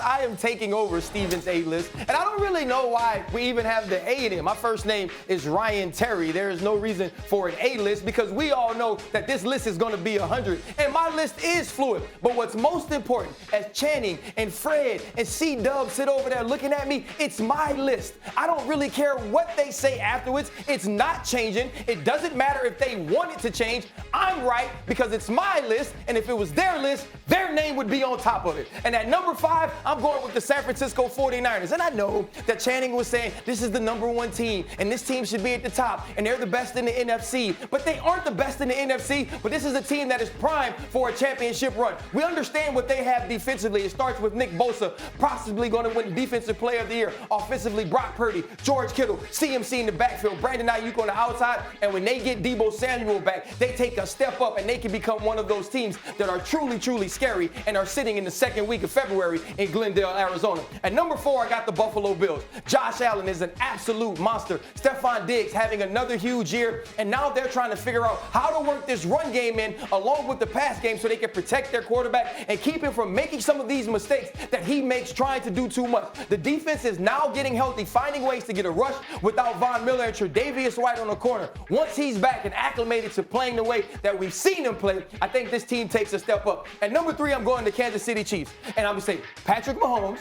I am taking over Steven's A-list, and I don't really know why we even have the A in it. My first name is Ryan Terry. There is no reason for an A-list because we all know that this list is going to be 100, and my list is fluid. But what's most important, as Channing and Fred and C-Dub sit over there looking at me, it's my list. I don't really care what they say afterwards. It's not changing. It doesn't matter if they want it to change. I'm right because it's my list, and if it was their list, their name would be on top of it. And at number 5, I'm going with the San Francisco 49ers. And I know that Channing was saying this is the #1 team, and this team should be at the top, and they're the best in the NFC. But they aren't the best in the NFC, but this is a team that is primed for a championship run. We understand what they have defensively. It starts with Nick Bosa, possibly going to win Defensive Player of the Year. Offensively, Brock Purdy, George Kittle, CMC in the backfield, Brandon Ayuk on the outside. And when they get Deebo Samuel back, they take a step up, and they can become one of those teams that are truly, truly scary and are sitting in the second week of February in Glendale, Arizona. At number 4, I got the Buffalo Bills. Josh Allen is an absolute monster. Stephon Diggs having another huge year, and now they're trying to figure out how to work this run game in along with the pass game so they can protect their quarterback and keep him from making some of these mistakes that he makes trying to do too much. The defense is now getting healthy, finding ways to get a rush without Von Miller and Tre'Davious White on the corner. Once he's back and acclimated to playing the way that we've seen him play, I think this team takes a step up. At number 3, I'm going to Kansas City Chiefs. And I'm going to say Patrick Mahomes.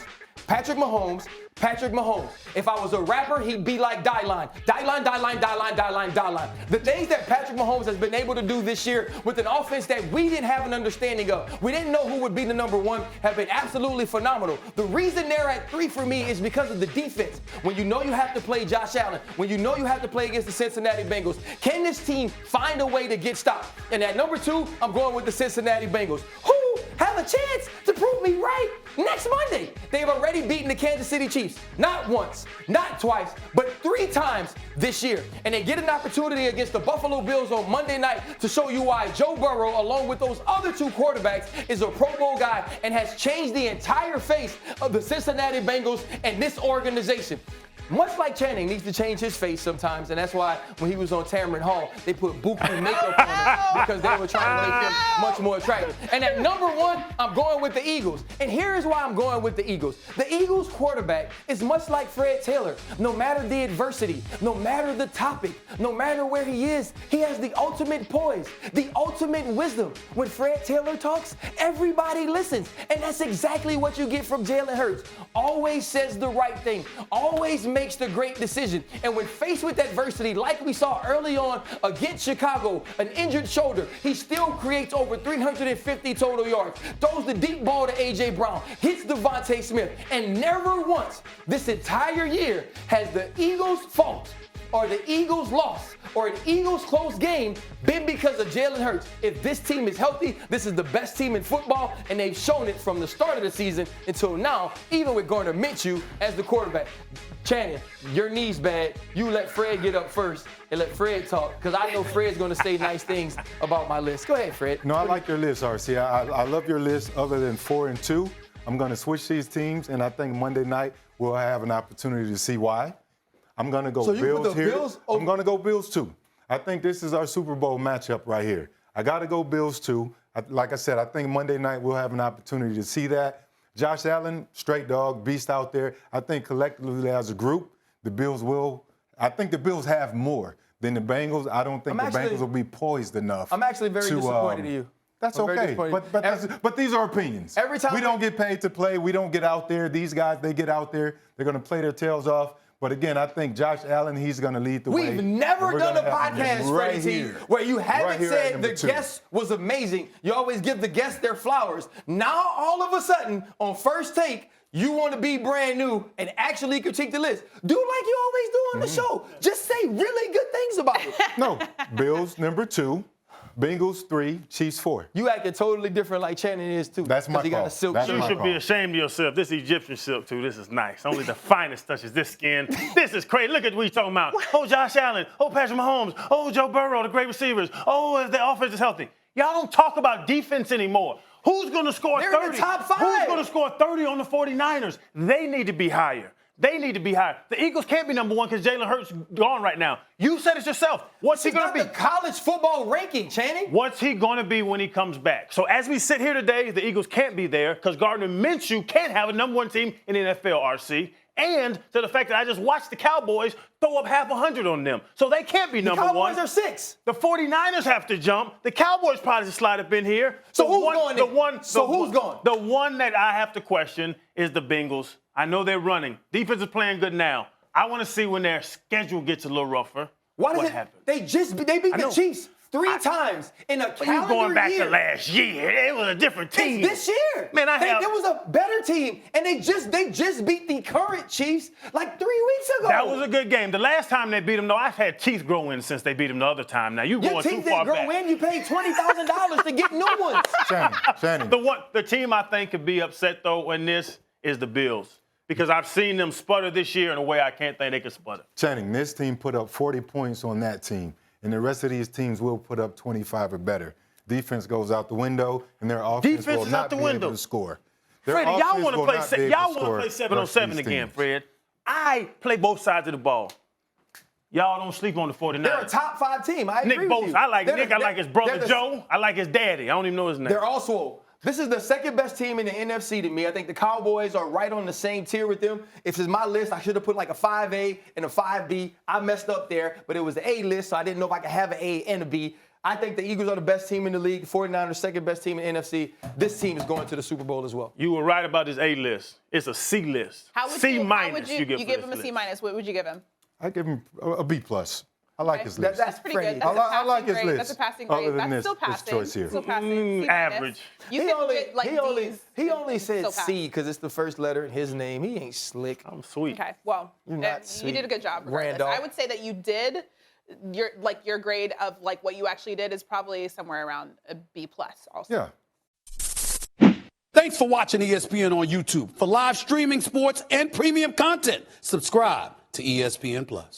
If I was a rapper, he'd be like Die-Line. The things that Patrick Mahomes has been able to do this year with an offense that we didn't have an understanding of, we didn't know who would be the #1, have been absolutely phenomenal. The reason they're at 3 for me is because of the defense. When you know you have to play Josh Allen, when you know you have to play against the Cincinnati Bengals, can this team find a way to get stopped? And at number 2, I'm going with the Cincinnati Bengals. Who have a chance to prove me right next Monday? They've already beaten the Kansas City Chiefs, not once, not twice, but 3 times this year. And they get an opportunity against the Buffalo Bills on Monday night to show you why Joe Burrow, along with those other 2 quarterbacks, is a Pro Bowl guy and has changed the entire face of the Cincinnati Bengals and this organization. Much like Channing needs to change his face sometimes, and that's why when he was on Tamron Hall, they put buku makeup on him because they were trying to make him much more attractive. And at number 1, I'm going with the Eagles. And here's why I'm going with the Eagles. The Eagles quarterback is much like Fred Taylor. No matter the adversity, no matter the topic, no matter where he is, he has the ultimate poise, the ultimate wisdom. When Fred Taylor talks, everybody listens. And that's exactly what you get from Jalen Hurts. Always says the right thing, always makes the great decision. And when faced with adversity, like we saw early on against Chicago, an injured shoulder, he still creates over 350 total yards, throws the deep ball to A.J. Brown, hits Devontae Smith, and never once this entire year has the Eagles' fault or the Eagles' loss or an Eagles' close game been because of Jalen Hurts. If this team is healthy, this is the best team in football, and they've shown it from the start of the season until now, even with Gardner Minshew as the quarterback. Channing, your knee's bad. You let Fred get up first and let Fred talk, because I know Fred's going to say nice things about my list. Go ahead, Fred. No, I like your list, RC. I love your list other than 4 and 2. I'm going to switch these teams, and I think Monday night we'll have an opportunity to see why. I'm going to go Bills here. I'm going to go Bills too. I think this is our Super Bowl matchup right here. I got to go Bills too. Like I said, I think Monday night we'll have an opportunity to see that. Josh Allen, straight dog, beast out there. I think collectively as a group, the Bills will. I think the Bills have more than the Bengals. I don't think the Bengals will be poised enough. I'm actually very disappointed in you. That's okay, but these are opinions. Every time we don't get paid to play. We don't get out there. These guys, they get out there. They're going to play their tails off. But again, I think Josh Allen, he's going to lead the way. We've never done a podcast, Freddie T, where you haven't said the guest was amazing. You always give the guest their flowers. Now, all of a sudden, on First Take, you want to be brand new and actually critique the list. Do like you always do on the show. Just say really good things about it. No, Bills number 2. Bengals 3, Chiefs 4. You acting totally different like Channing is too. That's my call. Got a silk shirt. You should be ashamed of yourself. This Egyptian silk too. This is nice. Only the finest touches this skin. This is crazy. Look at what you're talking about. Oh, Josh Allen. Oh, Patrick Mahomes. Oh, Joe Burrow, the great receivers. Oh, the offense is healthy. Y'all don't talk about defense anymore. Who's going to score 30? They're in the top 5. Who's going to score 30 on the 49ers? They need to be higher. They need to be higher. The Eagles can't be number 1 because Jalen Hurts gone right now. You said it yourself. What's he going to be? The college football ranking, Channing. What's he going to be when he comes back? So as we sit here today, the Eagles can't be there because Gardner Minshew can't have a number 1 team in the NFL, RC. And to the fact that I just watched the Cowboys throw up half 100 on them. So they can't be number 1. The Cowboys are 6. The 49ers have to jump. The Cowboys probably just slide up in here. So who's going? Who's going? The one that I have to question is the Bengals. I know they're running. Defense is playing good now. I want to see when their schedule gets a little rougher. What happened? They beat the Chiefs 3 times in a calendar year. You going back to last year? It was a different team. It's this year, man. There was a better team, and they just beat the current Chiefs like 3 weeks ago. That was a good game. The last time they beat them, though, I've had teeth grow in since they beat them the other time. Now you going too far back. Your teeth didn't grow in. You paid $20,000 to get new ones. Shannon. The team I think could be upset though in this is the Bills. Because I've seen them sputter this year in a way I can't think they could sputter. Channing, this team put up 40 points on that team, and the rest of these teams will put up 25 or better. Defense goes out the window, and their offense will not be able to score. Fred, y'all want to play 7-on-7 again, Fred. I play both sides of the ball. Y'all don't sleep on the 49ers. They're a top 5 team. I agree with you. I like Nick. I like his brother Joe. I like his daddy. I don't even know his name. They're also. This is the second best team in the NFC to me. I think the Cowboys are right on the same tier with them. If it's my list, I should have put like a 5A and a 5B. I messed up there, but it was the A list, so I didn't know if I could have an A and a B. I think the Eagles are the best team in the league. 49ers, second best team in the NFC. This team is going to the Super Bowl as well. You were right about this A list. It's a C list. C minus. You give him a C minus. What would you give him? I give him a B plus. I like his list. That's pretty good. I like his list. That's a passing grade. That's still passing. This choice here. Still passing. Average. He only said C because it's the first letter in his name. He ain't slick. I'm sweet. Okay. Well, you did a good job. Randolph. I would say that you did. Your grade of like what you actually did is probably somewhere around a B plus. Also. Yeah. Thanks for watching ESPN on YouTube. For live streaming, sports, and premium content, subscribe to ESPN Plus.